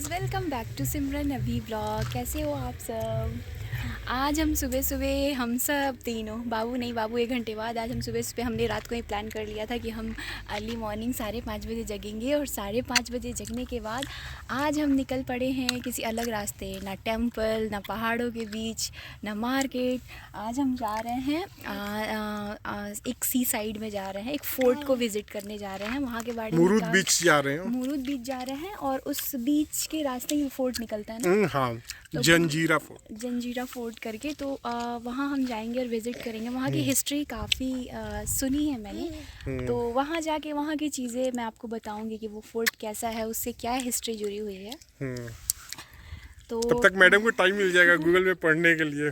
Guys, welcome back to सिमरन अभी blog. कैसे हो आप सब? आज हम सुबह सुबह हम सब तीनों, बाबू नहीं, बाबू 1 घंटे बाद, आज हम सुबह सुबह हमने रात को ही प्लान कर लिया था कि हम अर्ली मॉर्निंग 5:30 बजे जगेंगे। और 5:30 बजे जगने के बाद आज हम निकल पड़े हैं किसी अलग रास्ते। ना टेम्पल, ना पहाड़ों के बीच, ना मार्केट। आज हम जा रहे हैं एक सी साइड में जा रहे हैं, एक फोर्ट को विजिट करने जा रहे हैं। वहाँ के बारे में मुरुद बीच जा रहे हैं। मुरुद बीच जा रहे हैं और उस बीच के रास्ते ही फोर्ट निकलता है ना। हाँ, तो जंजीरा फोर्ट। जंजीरा फोर्ट करके तो वहाँ हम जाएंगे और विज़िट करेंगे। वहाँ की हिस्ट्री काफ़ी सुनी है मैंने, तो वहाँ जाके वहाँ की चीज़ें मैं आपको बताऊंगी कि वो फोर्ट कैसा है, उससे क्या हिस्ट्री जुड़ी हुई है। तो तब तक मैडम को टाइम मिल जाएगा गूगल में पढ़ने के लिए।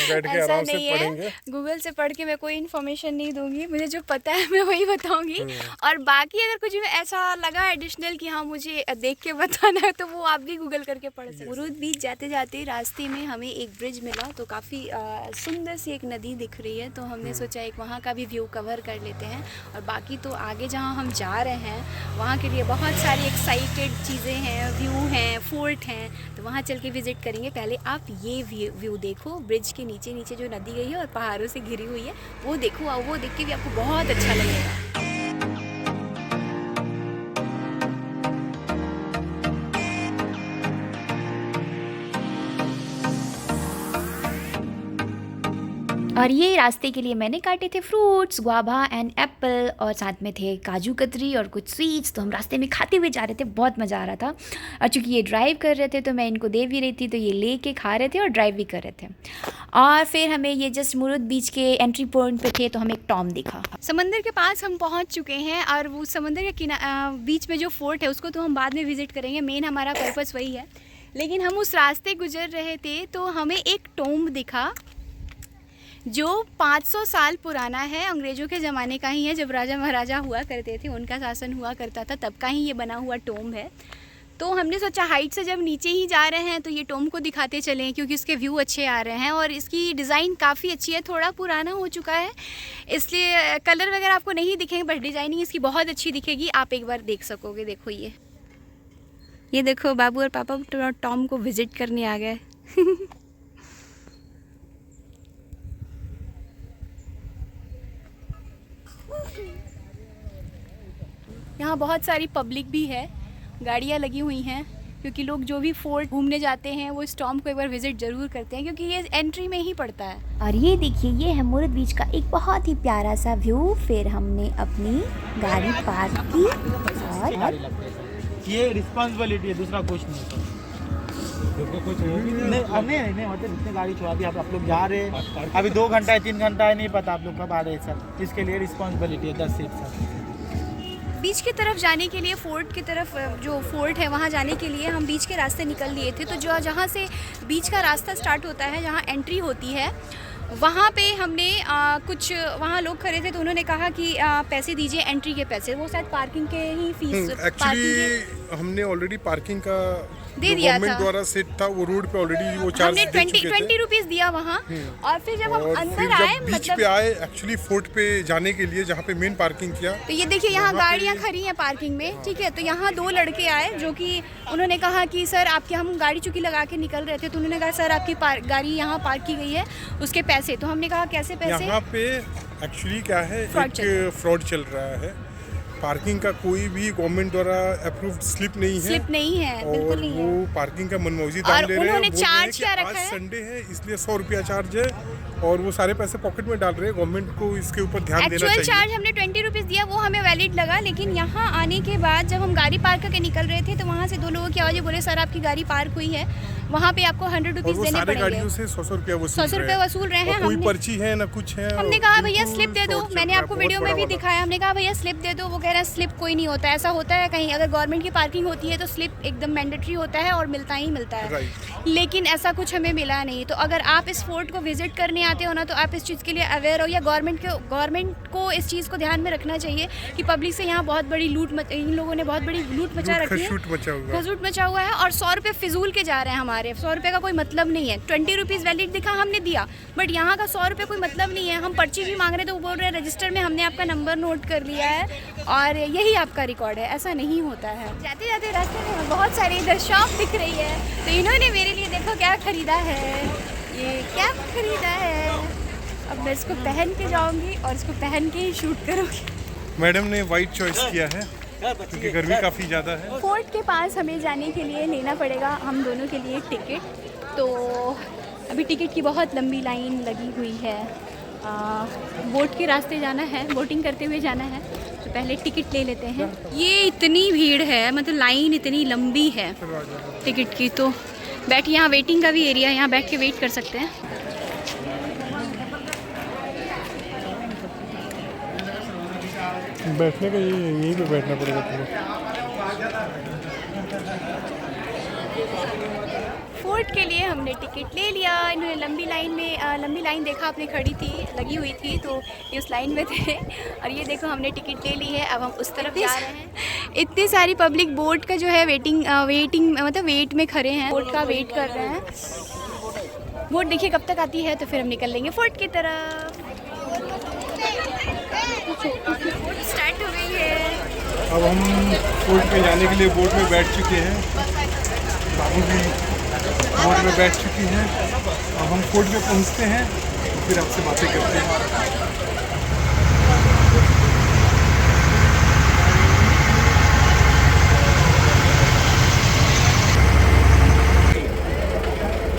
बैठ के ऐसा आराम से नहीं पढ़ेंगे। है, गूगल से पढ़ के मैं कोई इन्फॉर्मेशन नहीं दूंगी, मुझे जो पता है मैं वही बताऊंगी। और बाकी अगर कुछ भी ऐसा लगा एडिशनल कि हाँ मुझे देख के बताना है तो वो आप भी गूगल करके पढ़ सकते। मुरुद बीच जाते जाते रास्ते में हमें एक ब्रिज मिला, तो काफ़ी सुंदर सी एक नदी दिख रही है, तो हमने सोचा एक वहाँ का भी व्यू कवर कर लेते हैं। और बाकी तो आगे जहाँ हम जा रहे हैं वहाँ के लिए बहुत सारी एक्साइटेड चीज़ें हैं, व्यू हैं, फोर्ट हैं, तो वहाँ चल के विज़िट करेंगे। पहले आप ये व्यू देखो, ब्रिज के नीचे नीचे जो नदी गई है और पहाड़ों से घिरी हुई है, वो देखो, और वो देख के भी आपको बहुत अच्छा लगेगा। और ये रास्ते के लिए मैंने काटे थे फ्रूट्स, गुआवा एंड एप्पल, और साथ में थे काजू कतरी और कुछ स्वीट्स। तो हम रास्ते में खाते हुए जा रहे थे, बहुत मज़ा आ रहा था। और चूँकि ये ड्राइव कर रहे थे तो मैं इनको दे भी रही थी, तो ये ले के खा रहे थे और ड्राइव भी कर रहे थे। और फिर हमें ये जस्ट मुरुद बीच के एंट्री पॉइंट पे थे, तो हमें एक टॉम दिखा। समंदर के पास हम पहुँच चुके हैं, और वो समंदर के बीच में जो फोर्ट है उसको तो हम बाद में विज़िट करेंगे, मेन हमारा पर्पज़ वही है। लेकिन हम उस रास्ते गुजर रहे थे तो हमें एक टॉम दिखा जो 500 साल पुराना है, अंग्रेज़ों के ज़माने का ही है। जब राजा महाराजा हुआ करते थे, उनका शासन हुआ करता था, तब का ही ये बना हुआ टॉम है। तो हमने सोचा हाइट से जब नीचे ही जा रहे हैं तो ये टॉम को दिखाते चलें, क्योंकि इसके व्यू अच्छे आ रहे हैं और इसकी डिज़ाइन काफ़ी अच्छी है। थोड़ा पुराना हो चुका है इसलिए कलर वगैरह आपको नहीं दिखेंगे, बट डिज़ाइनिंग इसकी बहुत अच्छी दिखेगी, आप एक बार देख सकोगे। देखो ये देखो, बाबू और पापा टॉम को विज़िट करने आ गए। यहाँ बहुत सारी पब्लिक भी है, गाड़ियाँ लगी हुई हैं, क्योंकि लोग जो भी फोर्ट घूमने जाते हैं वो इस टॉम को एक बार विजिट ज़रूर करते हैं, क्योंकि ये एंट्री में ही पड़ता है। और ये देखिए, ये है मुरुद बीच का एक बहुत ही प्यारा सा व्यू। फिर हमने अपनी गाड़ी पार्क की और ये रिस्पॉन्सिबिलिटी है, दूसरा कुछ नहीं। कुछ नहीं मतलब इतने गाड़ी छोड़ा दी, आप लोग जा रहे हैं, अभी 2 घंटा है 3 घंटा है, नहीं पता आप लोग कब आ रहे हैं सर। इसके लिए रिस्पॉन्सिबिलिटी है 10 सीट सर। बीच की तरफ जाने के लिए, फोर्ट की तरफ जो फोर्ट है वहाँ जाने के लिए हम बीच के रास्ते निकल लिए थे। तो जो जहाँ से बीच का रास्ता स्टार्ट होता है, जहाँ एंट्री होती है, वहाँ पे हमने कुछ वहाँ लोग खड़े थे, तो उन्होंने कहा कि पैसे दीजिए, एंट्री के पैसे। वो शायद पार्किंग के ही फीस एक्चुअली हमने ऑलरेडी पार्किंग का दे दिया था, गवर्नमेंट द्वारा सेट था, वो रोड पे ऑलरेडी वो चार्ज हमने 20 रुपीज़ दिया वहाँ। और फिर जब हम अंदर आए, बीच पे आए एक्चुअली फोर्ट पे जाने के लिए, जहाँ पे मेन पार्किंग किया, तो ये देखिए यहाँ गाड़ियाँ खड़ी हैं पार्किंग में, ठीक है। तो यहाँ 2 लड़के आए जो कि उन्होंने कहा कि सर आपके, हम गाड़ी चूँकि लगा के निकल रहे थे, तो उन्होंने कहा सर आपकी गाड़ी यहाँ पार्क की गई है, उसके पैसे। तो हमने कहा कैसे पैसे? यहाँ पे एक्चुअली क्या है, एक फ्रॉड चल रहा है। पार्किंग का कोई भी गवर्नमेंट द्वारा अप्रूव्ड स्लिप नहीं है, बिल्कुल नहीं है। वो पार्किंग का मनमौजी दाम ले रहे हैं। उन्होंने चार्ज क्या रखा है? संडे है इसलिए 100 रुपया चार्ज है, और वो सारे पैसे पॉकेट में डाल रहे हैं। गवर्नमेंट को इसके ऊपर ध्यान देना चाहिए। एक्चुअल चार्ज हमने 20 रुपीज़ दिया, वो हमें वैलिड लगा। लेकिन यहाँ आने के बाद जब हम गाड़ी पार्क करके निकल रहे थे, तो वहाँ से 2 लोगों की आवाज़ बोले सर आपकी गाड़ी पार्क हुई है, वहाँ पे आपको 100 रुपीज़ देने पड़ेंगे। गाड़ियों से 100 रुपया वसूल रहे हैं। कोई पर्ची है ना कुछ है। हमने कहा भैया स्लिप दे दो, मैंने आपको वीडियो में भी दिखाया, हमने कहा भैया स्लिप दे दो। वो कह रहे हैं स्लिप कोई नहीं होता, ऐसा होता है कहीं अगर गवर्नमेंट की पार्किंग होती है तो स्लिप एकदम मैंडेटरी होता है और मिलता ही मिलता है। लेकिन ऐसा कुछ हमें मिला नहीं। तो अगर आप इस फोर्ट को विजिट करने आते हो ना, तो आप इस चीज़ के लिए अवेयर हो, या गवर्नमेंट को इस चीज़ को ध्यान में रखना चाहिए कि पब्लिक से यहाँ बहुत बड़ी इन लोगों ने बहुत बड़ी लूट मचा रखी है, खसूट मचा हुआ है, और 100 रुपये फिजूल के जा रहे हैं हमारे। कमा रहे हैं। 100 रुपये का कोई मतलब नहीं है। 20 रुपीज़ वैलिड दिखा, हमने दिया, बट यहाँ का 100 रुपये कोई मतलब नहीं है। हम पर्ची भी मांग रहे हैं तो वो बोल रहे हैं रजिस्टर में हमने आपका नंबर नोट कर लिया है और यही आपका रिकॉर्ड है। ऐसा नहीं होता है। जाते जाते रास्ते में बहुत सारी इधर शॉप दिख रही है, तो इन्होंने मेरे लिए देखो क्या ख़रीदा है। ये क्या ख़रीदा है, अब मैं इसको पहन के जाऊँगी और इसको पहन के ही शूट करूँगी। मैडम ने वाइट चॉइस किया है क्योंकि गर्मी काफ़ी ज़्यादा है। फोर्ट के पास हमें जाने के लिए लेना पड़ेगा हम दोनों के लिए टिकट। तो अभी टिकट की बहुत लंबी लाइन लगी हुई है। बोट के रास्ते जाना है, बोटिंग करते हुए जाना है, तो पहले टिकट ले लेते हैं। ये इतनी भीड़ है, मतलब लाइन इतनी लंबी है टिकट की। तो बैठ, यहाँ वेटिंग का भी एरिया है, यहाँ बैठ के वेट कर सकते हैं। बैठने का यहीं पे बैठना पड़ेगा पूरा। फोर्ट के लिए हमने टिकट ले लिया। इन्होंने लंबी लाइन देखा आपने खड़ी थी, लगी हुई थी, तो ये उस लाइन में थे और ये देखो हमने टिकट ले ली है। अब हम उस तरफ जा रहे हैं। इतनी सारी पब्लिक बोट का जो है वेटिंग मतलब वेट में खड़े हैं, बोट का वेट कर रहे हैं। बोट देखिए कब तक आती है, तो फिर हम निकल लेंगे फोर्ट की तरफ। बोट स्टार्ट हो गई है। अब हम फोर्ट में जाने के लिए बोट में बैठ चुके हैं। बाबू भी बोट में बैठ चुकी हैं। अब हम फोर्ट में पहुंचते हैं, फिर आपसे बातें करते हैं।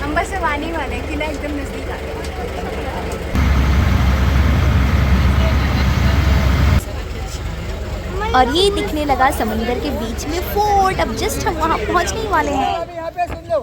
हम बस अब आने वाले हैं, किला एकदम नज़दीक आ गया। और ये दिखने लगा समुंदर के बीच में फोर्ट। अब जस्ट हम वहाँ पहुँचने ही वाले हैं। अभी यहाँ पे सुन लो,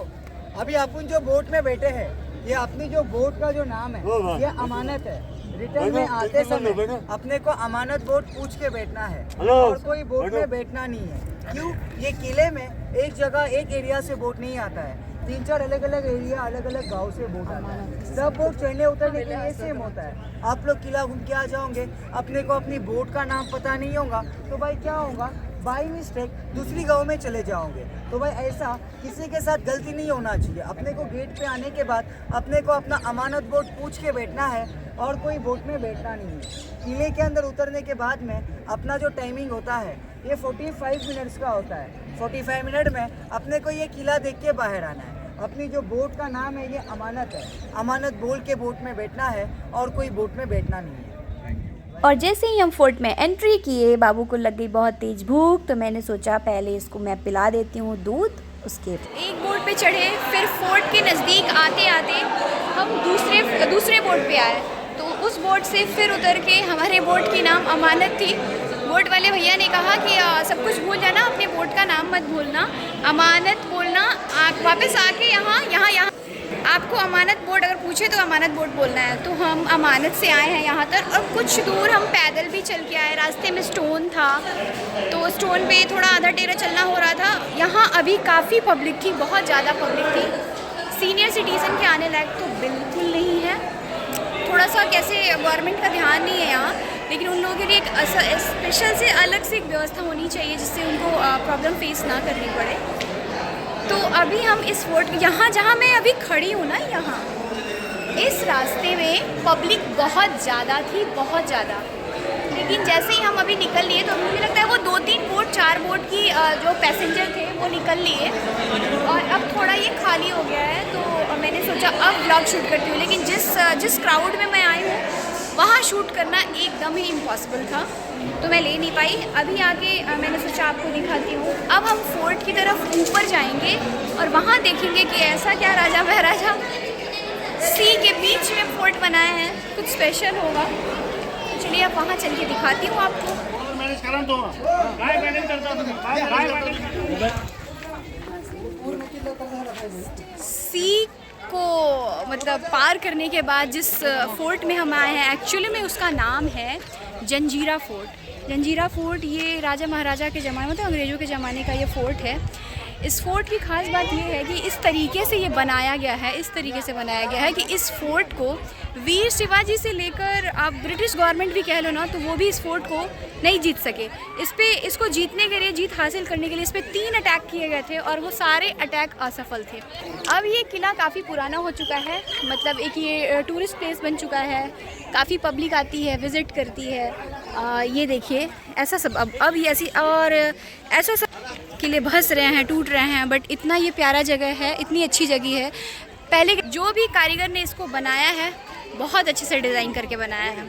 अभी अपन जो बोट में बैठे हैं, ये अपनी जो बोट का जो नाम है ये अमानत है। रिटर्न में आते समय अपने को अमानत बोट पूछ के बैठना है और कोई बोट में बैठना नहीं है। क्यों? ये किले में एक जगह एक एरिया से बोट नहीं आता है, 3-4 अलग अलग एरिया अलग अलग गांव से बोट आता है। सब बोट चढ़ने उतरने के लिए सेम होता है। आप लोग किला घूम के आ जाओगे, अपने को अपनी बोट का नाम पता नहीं होगा, तो भाई क्या होगा, बाई मिस्टेक दूसरी गांव में चले जाओगे। तो भाई ऐसा किसी के साथ गलती नहीं होना चाहिए। अपने को गेट पे आने के बाद अपने को अपना अमानत बोट पूछ के बैठना है और कोई बोट में बैठना नहीं है। किले के अंदर उतरने के बाद में अपना जो टाइमिंग होता है ये 45 मिनट्स का होता है। 45 मिनट में अपने को ये किला देख के बाहर आना है। अपनी जो बोट का नाम है ये अमानत है, अमानत बोल के बोट में बैठना है और कोई बोट में बैठना नहीं है। और जैसे ही हम फोर्ट में एंट्री किए, बाबू को लग गई बहुत तेज़ भूख, तो मैंने सोचा पहले इसको मैं पिला देती हूँ दूध। उसके एक बोट पे चढ़े, फिर फोर्ट के नज़दीक आते आते हम दूसरे बोट पे आए। तो उस बोट से फिर उतर के, हमारे बोट की नाम अमानत थी। बोट वाले भैया ने कहा कि सब कुछ भूल जाना, अपने बोट का नाम मत भूलना, अमानत बोलना। आप वापस आके यहाँ आपको अमानत बोट अगर पूछे तो अमानत बोट बोलना है। तो हम अमानत से आए हैं यहाँ तक, और कुछ दूर हम पैदल भी चल के आए। रास्ते में स्टोन था, तो स्टोन पे थोड़ा आधा टेढ़ा चलना हो रहा था। यहाँ अभी काफ़ी पब्लिक थी, बहुत ज़्यादा पब्लिक थी। सीनियर सिटीज़न के आने लायक तो बिल्कुल नहीं है। थोड़ा सा कैसे गवर्नमेंट का ध्यान नहीं है यहाँ, लेकिन उन लोगों के लिए एक स्पेशल से अलग से एक व्यवस्था होनी चाहिए जिससे उनको प्रॉब्लम फेस ना करनी पड़े। तो अभी हम इस फोर्ट, यहाँ जहाँ मैं अभी खड़ी हूँ ना, यहाँ इस रास्ते में पब्लिक बहुत ज़्यादा थी, बहुत ज़्यादा। लेकिन जैसे ही हम अभी निकल लिए तो मुझे लगता है वो 2-3 बोट 4 बोट की जो पैसेंजर थे वो निकल लिए, और अब थोड़ा ये खाली हो गया है। तो मैंने सोचा अब व्लॉग शूट करती हूँ, लेकिन जिस क्राउड में मैं आई हूँ वहाँ शूट करना एकदम ही इम्पॉसिबल था, तो मैं ले नहीं पाई। अभी आगे मैंने सोचा आपको दिखाती हूँ। अब हम फोर्ट की तरफ ऊपर जाएंगे और वहाँ देखेंगे कि ऐसा क्या राजा महाराजा सी के बीच में फोर्ट बनाया है, कुछ स्पेशल होगा। चलिए अब वहाँ चल के दिखाती हूँ आपको। सी को मतलब पार करने के बाद जिस फोर्ट में हम आए हैं, एक्चुअली में उसका नाम है जंजीरा फोर्ट। जंजीरा फोर्ट ये राजा महाराजा के ज़माने, मतलब अंग्रेज़ों के ज़माने का ये फोर्ट है। इस फोर्ट की खास बात ये है कि इस तरीके से ये बनाया गया है, इस तरीके से बनाया गया है कि इस फोर्ट को वीर शिवाजी से लेकर आप ब्रिटिश गवर्नमेंट भी कह लो ना, तो वो भी इस फोर्ट को नहीं जीत सके। इसको जीतने के लिए, जीत हासिल करने के लिए इस पर 3 अटैक किए गए थे और वो सारे अटैक असफल थे। अब ये किला काफ़ी पुराना हो चुका है, मतलब एक ये टूरिस्ट प्लेस बन चुका है, काफ़ी पब्लिक आती है, विज़िट करती है। ये देखिए ऐसा सब अब ये ऐसी और ऐसा सब किले भस रहे हैं, टूट रहे हैं, बट इतना ये प्यारा जगह है, इतनी अच्छी जगह है। पहले जो भी कारीगर ने इसको बनाया है बहुत अच्छे से डिज़ाइन करके बनाया है।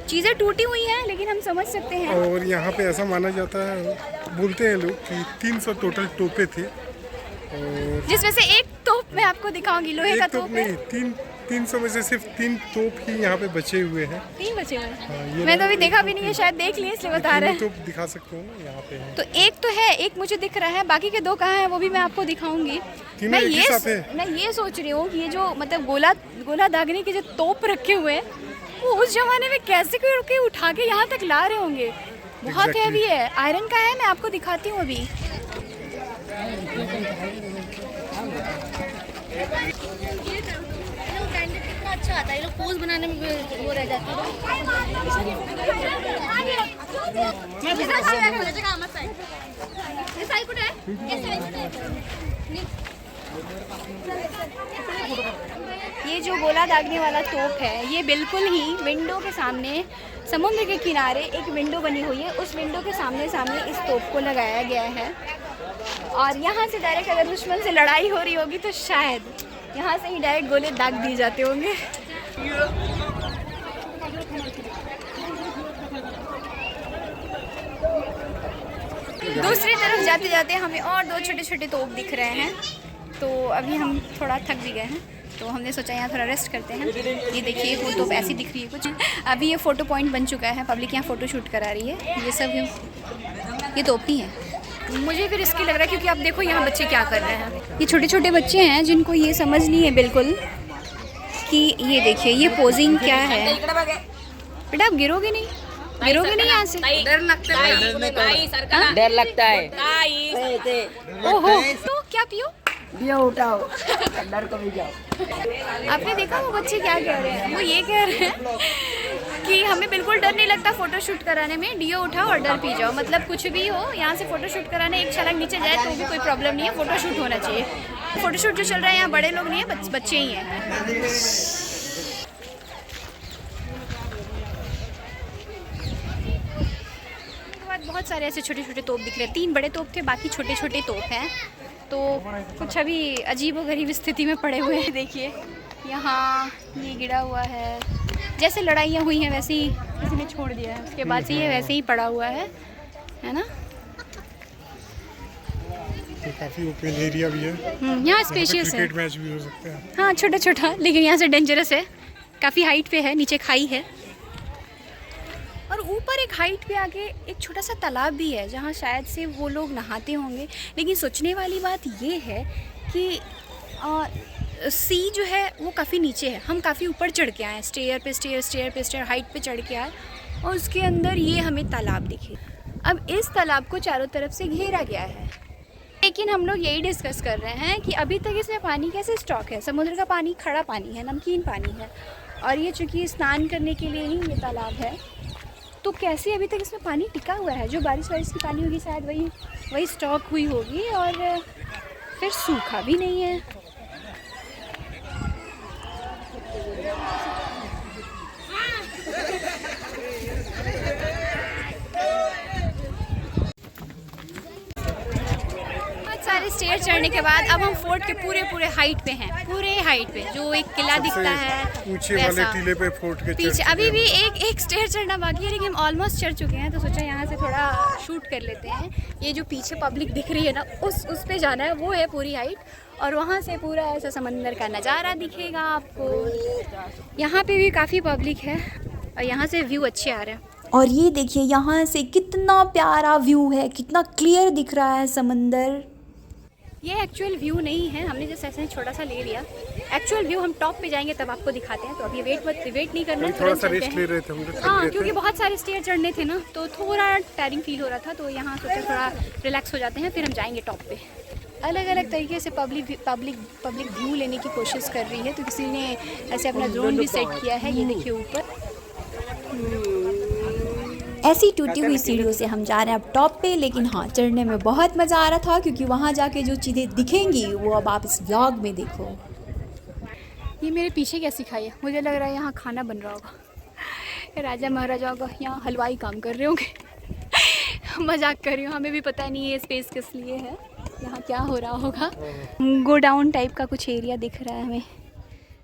चीज़ें टूटी हुई हैं लेकिन हम समझ सकते हैं। और यहाँ पे ऐसा माना जाता है, बोलते हैं लोग कि 300 टोटल तोपे थे, और जिसमें से एक तोप मैं आपको दिखाऊंगी, लोहे का तोप है। नहीं, 300 में से सिर्फ 3 तोप ही यहाँ पे बचे हुए हैं। 3 बचे हुए हैं। ये मैं तो अभी देखा भी नहीं है, शायद देख लिए इसलिए बता रहे हैं। तोप दिखा सकते हो ना, यहाँ पे है। तो एक तो है, एक मुझे दिख रहा है, बाकी के 2 कहाँ हैं वो भी मैं आपको दिखाऊंगी। मैं ये सोच रही हूँ कि ये जो मतलब गोला दागने के जो तोप रखे हुए हैं वो उस जमाने में कैसे कोई उठा के यहाँ तक ला रहे होंगे। बहुत हैवी है, आयरन का है। मैं आपको दिखाती हूँ अभी। अच्छा आता है, पोज बनाने में वो रह जाती ये जो गोला दागने वाला तोप है ये बिल्कुल ही विंडो के सामने, समुद्र के किनारे एक विंडो बनी हुई है, उस विंडो के सामने इस तोप को लगाया गया है। और यहाँ से डायरेक्ट अगर दुश्मन से लड़ाई हो रही होगी तो शायद यहाँ से ही डायरेक्ट गोले दाग दिए जाते होंगे। दूसरी तरफ जाते जाते हमें और 2 छोटे छोटे तोप दिख रहे हैं, तो अभी हम थोड़ा थक भी गए हैं तो हमने सोचा यहाँ थोड़ा रेस्ट करते हैं। ये देखिए वो तोप ऐसी दिख रही है कुछ। अभी ये फ़ोटो पॉइंट बन चुका है, पब्लिक यहाँ फ़ोटो शूट करा रही है। ये सब ये तोप ही है। मुझे भी रिस्की लग रहा है क्योंकि आप देखो यहाँ बच्चे क्या कर रहे हैं। ये छोटे छोटे बच्चे हैं जिनको ये समझ नहीं है बिल्कुल कि ये देखिए ये पोजिंग क्या है। बेटा आप गिरोगे नहीं यहाँ से? डर लगता है, डर लगता है। ओहो, तो क्या पियो? दिया उठाओ, डर को भी जाओ। आपने देखा वो बच्चे क्या कह रहे हैं? वो ये कह रहे हैं कि हमें बिल्कुल डर नहीं लगता फ़ोटो शूट कराने में, डियो उठाओ और डर पी जाओ। मतलब कुछ भी हो, यहाँ से फ़ोटो शूट कराने एक छलांग नीचे जाए तो भी कोई प्रॉब्लम नहीं है, फ़ोटो शूट होना चाहिए। फ़ोटो शूट जो चल रहा है यहाँ बड़े लोग नहीं है, बच्चे ही हैं। बहुत सारे ऐसे छोटे छोटे तोप दिख रहे हैं। 3 बड़े तोप थे, बाकी छोटे छोटे तोप हैं। तो कुछ अभी अजीबोगरीब स्थिति में पड़े हुए हैं। देखिए यहाँ ये गिरा हुआ है, जैसे लड़ाइयाँ हुई हैं वैसे ही किसी ने छोड़ दिया है, उसके बाद से ये वैसे ही पड़ा हुआ है ना। तो काफ़ी ओपन एरिया भी है, यहाँ स्पेशियस है। क्रिकेट मैच भी हो सकता है। हाँ छोटा छोटा, लेकिन यहाँ से डेंजरस है, काफ़ी हाइट पे है, नीचे खाई है और ऊपर एक हाइट पे आके एक छोटा सा तालाब भी है जहाँ शायद से वो लोग नहाते होंगे। लेकिन सोचने वाली बात ये है कि सी जो है वो काफ़ी नीचे है, हम काफ़ी ऊपर चढ़ के आए, स्टेयर पे हाइट पे चढ़ के आए और उसके अंदर ये हमें तालाब दिखे। अब इस तालाब को चारों तरफ से घेरा गया है, लेकिन हम लोग यही डिस्कस कर रहे हैं कि अभी तक इसमें पानी कैसे स्टॉक है। समुद्र का पानी खड़ा पानी है, नमकीन पानी है, और ये चूँकि स्नान करने के लिए ही ये तालाब है, तो कैसे अभी तक इसमें पानी टिका हुआ है। जो बारिश की पानी होगी शायद वही स्टॉक हुई होगी और फिर सूखा भी नहीं है। सारे स्टेयर चढ़ने के बाद अब हम फोर्ट के पूरे हाइट पे हैं, पूरे हाइट पे जो एक किला दिखता है ऊंचे वाले टीले पे फोर्ट के पीछे अभी भी एक स्टेयर चढ़ना बाकी है, लेकिन हम ऑलमोस्ट चढ़ चुके हैं। तो सोचा यहाँ से थोड़ा शूट कर लेते हैं। ये जो पीछे पब्लिक दिख रही है ना, उस पे जाना है, वो है पूरी हाइट, और वहाँ से पूरा ऐसा समंदर का नज़ारा दिखेगा आपको। यहाँ पे भी काफ़ी पब्लिक है और यहाँ से व्यू अच्छे आ रहे हैं। और ये देखिए यहाँ से कितना प्यारा व्यू है, कितना क्लियर दिख रहा है समंदर। ये एक्चुअल व्यू नहीं है, हमने जैसे ऐसे छोटा सा ले लिया। एक्चुअल व्यू हम टॉप पे जाएंगे तब आपको दिखाते हैं। तो अभी वेट नहीं करना, थोड़ा सा रेस्ट ले रहे थे हम लोग। हाँ, क्योंकि बहुत सारे स्टेयर चढ़ने थे ना, तो थोड़ा टायरिंग फील हो रहा था, तो यहाँ सोचा थोड़ा रिलैक्स हो जाते हैं, फिर हम जाएंगे टॉप पे। अलग अलग तरीके से पब्लिक व्यू लेने की कोशिश कर रही है। तो किसी ने ऐसे अपना ड्रोन भी सेट किया है, ये देखिए ऊपर। ऐसी टूटी हुई सीढ़ियों से हम जा रहे हैं अब टॉप पे, लेकिन हाँ चढ़ने में बहुत मज़ा आ रहा था क्योंकि वहाँ जाके जो चीज़ें दिखेंगी वो अब आप इस व्लॉग में देखो। ये मेरे पीछे क्या सिखाई है, मुझे लग रहा है यहाँ खाना बन रहा होगा, राजा महाराजाओं का यहाँ हलवाई काम कर रहे होंगे। मजाक कर रही हूँ, हमें भी पता नहीं है स्पेस किस लिए है, यहाँ क्या हो रहा होगा। गोडाउन टाइप का कुछ एरिया दिख रहा है हमें।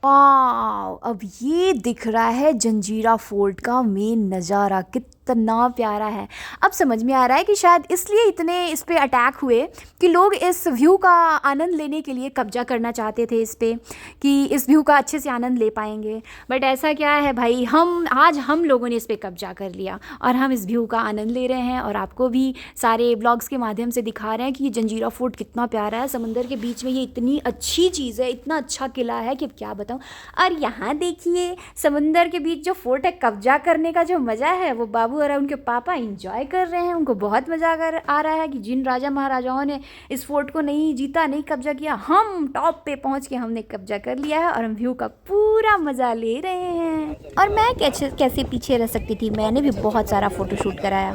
वाव, अब ये दिख रहा है जंजीरा फोर्ट का मेन नज़ारा, कितना प्यारा है। अब समझ में आ रहा है कि शायद इसलिए इतने इस पे अटैक हुए कि लोग इस व्यू का आनंद लेने के लिए कब्जा करना चाहते थे इस पे, कि इस व्यू का अच्छे से आनंद ले पाएंगे। बट ऐसा क्या है भाई, आज हम लोगों ने इस पे कब्जा कर लिया और हम इस व्यू का आनंद ले रहे हैं और आपको भी सारे ब्लॉग्स के माध्यम से दिखा रहे हैं कि ये जंजीरा फोर्ट कितना प्यारा है। समंदर के बीच में ये इतनी अच्छी चीज़ है, इतना अच्छा किला है कि क्या बताऊँ। और यहाँ देखिए समंदर के बीच जो फोर्ट है, कब्जा करने का जो मज़ा है वो बाबू और उनके पापा एंजॉय कर रहे हैं। उनको बहुत मज़ा आ रहा है कि जिन राजा महाराजाओं ने इस फोर्ट को नहीं जीता, नहीं कब्जा किया, हम टॉप पे पहुँच के हमने कब्जा कर लिया है और हम व्यू का पूरा मज़ा ले रहे हैं। और मैं कैसे पीछे रह सकती थी, मैंने भी बहुत सारा फ़ोटोशूट कराया।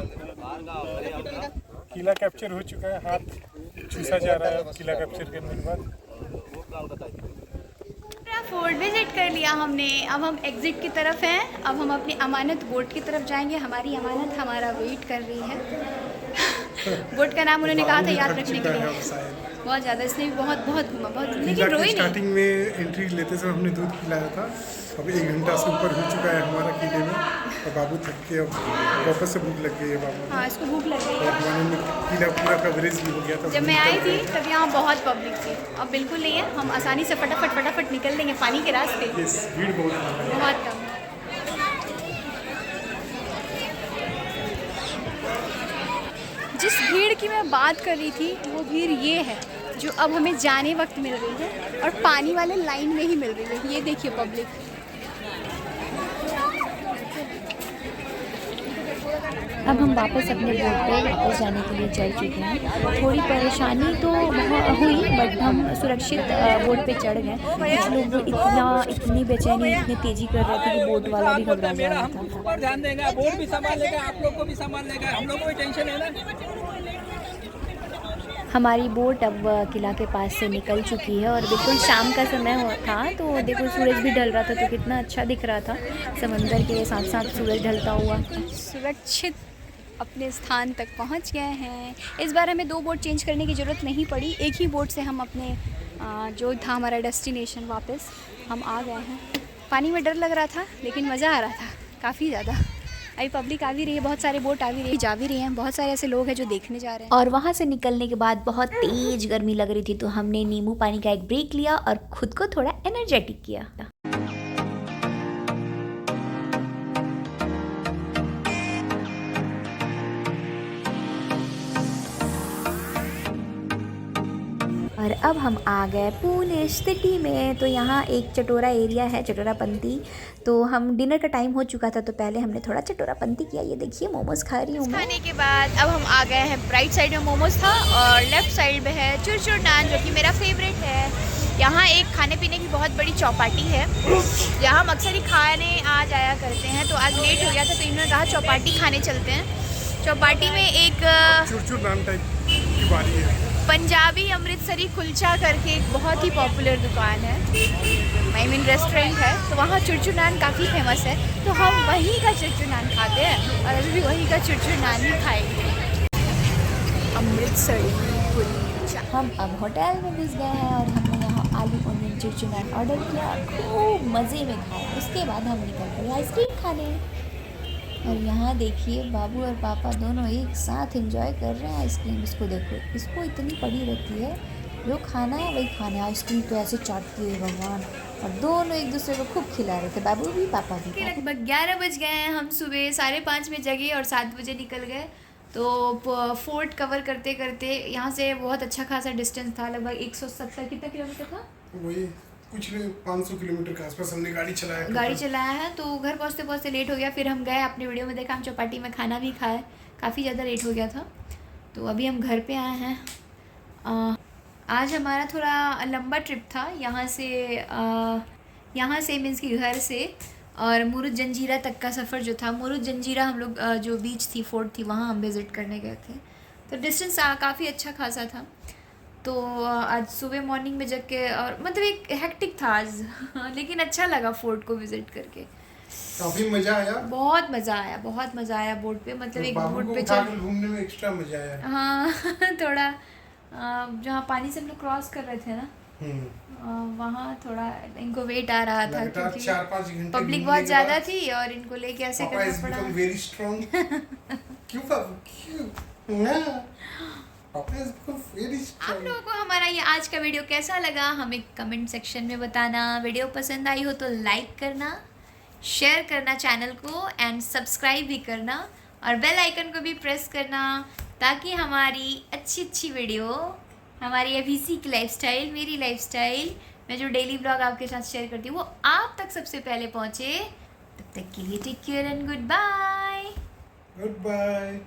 किला कैप्चर हो चुका है, हाथ चूसा जा रहा है किला कैप्चर करने के बाद। फोर्ट विजिट कर लिया हमने, अब हम एग्जिट की तरफ हैं। अब हम अपनी अमानत बोट की तरफ जाएंगे। हमारी अमानत हमारा वेट कर रही है। बोट का नाम उन्होंने कहा था याद रखने के लिए, बहुत ज़्यादा, इसने भी बहुत घूमा, बहुत, लेकिन रोई नहीं। स्टार्टिंग में एंट्री लेते समय हमने दूध पिलाया था, अब 1 घंटा से ऊपर हो चुका है हमारा किले में और बाबू थक के अब वापस से भूख लग गई है बाबू। हाँ, इसको भूख लग गई है। हमारे किला पूरा कवरेज भी हो गया था। जब मैं आई थी तब यहाँ बहुत पब्लिक थी, अब बिल्कुल नहीं है। हम आसानी से फटाफट निकल देंगे पानी के रास्ते। भीड़ बहुत कम। जिस भीड़ की मैं बात कर रही थी वो भीड़ ये है जो अब हमें जाने वक्त मिल रही है और पानी वाले लाइन में ही मिल रही है। ये देखिए पब्लिक। अब हम वापस अपने बोट पे वापस जाने के लिए चल चुके हैं। थोड़ी परेशानी तो हुई बट हम सुरक्षित बोट पे चढ़ गए। कुछ लोग इतनी बेचैनी, इतनी तेज़ी कर रहे थे कि बोट वाला भी घबरा जा रहा था। ऊपर ध्यान देगा, बोट भी संभाल लेगा, आप लोग को भी संभाल लेगा, हम लोग को भी टेंशन है ना। हमारी बोट अब किला के पास से निकल चुकी है और बिल्कुल शाम का समय था, तो देखो सूरज भी ढल रहा था, तो कितना अच्छा दिख रहा था समंदर के साथ साथ सूरज ढलता हुआ। सुरक्षित अपने स्थान तक पहुंच गए हैं। इस बार हमें 2 बोट चेंज करने की ज़रूरत नहीं पड़ी, एक ही बोट से हम अपने जो था हमारा डेस्टिनेशन वापस हम आ गए हैं। पानी में डर लग रहा था लेकिन मज़ा आ रहा था काफ़ी ज़्यादा। अभी पब्लिक आ भी रही है, बहुत सारे बोट आ भी रही है, जा भी रही हैं, बहुत सारे ऐसे लोग हैं जो देखने जा रहे हैं। और वहाँ से निकलने के बाद बहुत तेज़ गर्मी लग रही थी, तो हमने नींबू पानी का एक ब्रेक लिया और खुद को थोड़ा एनर्जेटिक किया। और अब हम आ गए पुणे सिटी में। तो यहाँ एक चटोरा एरिया है, चटोरापंती। तो हम डिनर का टाइम हो चुका था, तो पहले हमने थोड़ा चटोरापंती किया। ये देखिए मोमोज खा रही हूँ मैं। खाने के बाद अब हम आ गए हैं, राइट साइड में मोमोज था और लेफ्ट साइड में है चुरचुर नान, जो कि मेरा फेवरेट है। यहाँ एक खाने पीने की बहुत बड़ी चौपाटी है, यहाँ हम अक्सर ही खाने आ जाया करते हैं। तो आज लेट हो गया था तो इन्होंने कहा चौपाटी खाने चलते हैं। चौपाटी में एक चुरचुर नान टाइप की बारी है, पंजाबी अमृतसरी कुलचा करके एक बहुत ही पॉपुलर दुकान है, आई मीन रेस्टोरेंट है। तो वहाँ चुरचुर नान काफ़ी फेमस है, तो हम वहीं का चुरचुर नान खाते हैं और अभी भी वहीं का चुरचुर नान ही खाएंगे। अमृतसरी कुलचा। हम अब होटल में घुस गए हैं और हमने यहाँ आलू ओनियन चुरचुर नान ऑर्डर किया, खूब मज़े में खाया। उसके बाद हम निकल पड़े आइसक्रीम खाने। और यहाँ देखिए बाबू और पापा दोनों एक साथ एंजॉय कर रहे हैं आइसक्रीम। इसको देखो, इसको इतनी पड़ी रहती है, जो खाना है वही खाना है। आइसक्रीम तो ऐसे चाटती है भगवान। और दोनों एक दूसरे को खूब खिला रहे थे, बाबू भी पापा भी। लगभग 11 बज गए हैं, हम सुबह 5:30 में जगे और 7 बजे निकल गए। तो फोर्ट कवर करते करते यहाँ से बहुत अच्छा खासा डिस्टेंस था, लगभग 170 कितना किलोमीटर था, वही कुछ 500 किलोमीटर के आसपास हमने गाड़ी चलाया है। तो घर पहुँचते पहुँचते लेट हो गया। फिर हम गए, अपने वीडियो में देखा, हम चौपाटी में खाना भी खाए, काफ़ी ज़्यादा लेट हो गया था। तो अभी हम घर पे आए हैं। आज हमारा थोड़ा लंबा ट्रिप था यहाँ से मीन्स कि घर से और मुरुद जंजीरा तक का सफ़र जो था। मुरुद जंजीरा हम लोग जो बीच थी, फोर्ट थी, वहाँ हम विज़िट करने गए थे। तो डिस्टेंस काफ़ी अच्छा खासा था। तो आज सुबह मॉर्निंग में जग के और मतलब एक हेक्टिक था आज लेकिन अच्छा लगा फोर्ट को विज़िट करके। काफी मजा आया। बहुत मज़ा आया बोट पे। मतलब एक बाबू बोट को पे उठाकर घूमने में एक्स्ट्रा मजा आया। हाँ थोड़ा जहाँ पानी से हम लोग क्रॉस कर रहे थे ना, वहाँ थोड़ा इनको वेट आ रहा था क्योंकि 4-5 घंटे पब्लिक बहुत ज़्यादा थी और इनको लेके ऐसे करना पड़ा। Very strong. क्यों पापा क्यों? पापा इज वेरी आप स्ट्रांग। लोगों को हमारा ये आज का वीडियो कैसा लगा हमें कमेंट सेक्शन में बताना। वीडियो पसंद आई हो तो लाइक करना, शेयर करना चैनल को एंड सब्सक्राइब भी करना और बेल आइकन को भी प्रेस करना ताकि हमारी अच्छी वीडियो, हमारी अभिसी की लाइफस्टाइल, मेरी लाइफस्टाइल, मैं जो डेली ब्लॉग आपके साथ शेयर करती हूँ वो आप तक सबसे पहले पहुँचे। तब तक के लिए take care and goodbye. Good bye.